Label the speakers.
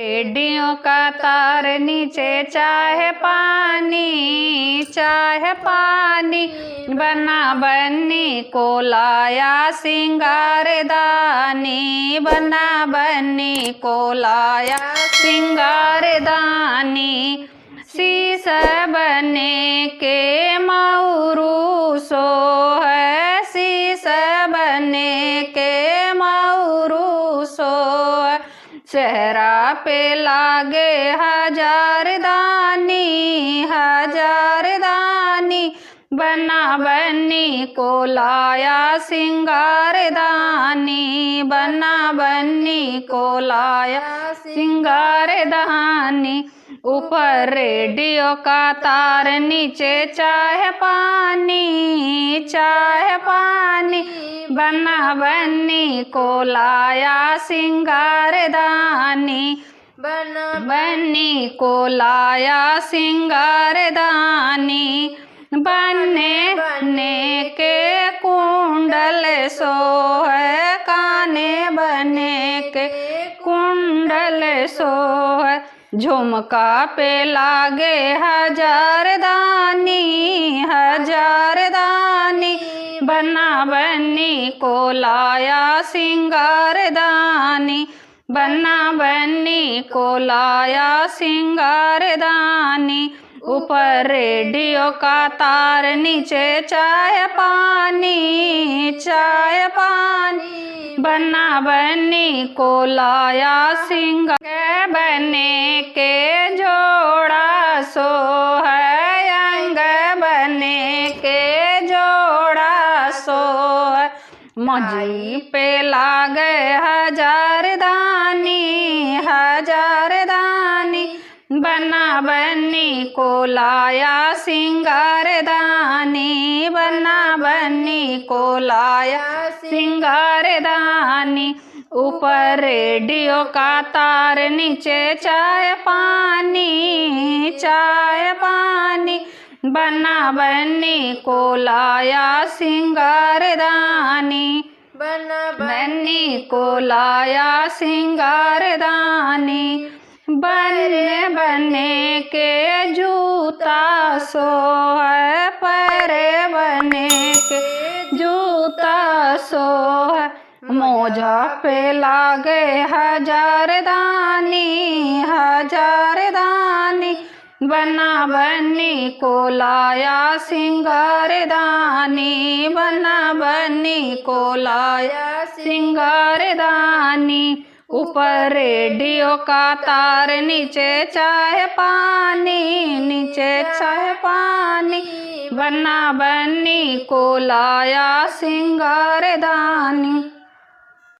Speaker 1: Radio का तार नीचे चाहे पानी बना बन्नी को लाया सिंगारदानी, बना बन्नी को लाया सिंगारदानी। शीश बने के मऊरू सो है, शीश बने के मऊरू सो है। चेहरा पे लागे हजार दानी बना बन्नी को लाया सिंगारदानी, बना बन्नी को लाया सिंगारदानी। ऊपर रेडियो का तार नीचे चाहे पानी बना बन्नी को लाया सिंगारदानी, बना बन्नी को लाया सिंगारदानी। बने के कुंडल सो है, काने बने के कुंडल सो है। झुमका पे लागे हजार दानी बना बन्नी को लाया सिंगारदानी, बना बन्नी को लाया सिंगारदानी। ऊपर रेडियो का तार नीचे चाहे पानी बना बन्नी को लाया सिंगार। बने के जोड़ा सो है, अंग बने के जोड़ा सो है। मौजी पे लागे हजार दानी बना बन्नी को लाया सिंगारदानी, बना बन्नी को लाया सिंगारदानी। ऊपर रेडियो का तार नीचे चाहे पानी बना बन्नी को लाया सिंगारदानी, बना बन्नी को लाया सिंगारदानी। बने के जूता सो है, पैरे बने के जूता सो है। मोजा पे लागे हजार दानी बना बन्नी को लाया सिंगारदानी, बना बन्नी को लाया सिंगारदानी। ऊपर रेडियो का तार नीचे चाहे पानी बना बन्नी को लाया सिंगारदानी।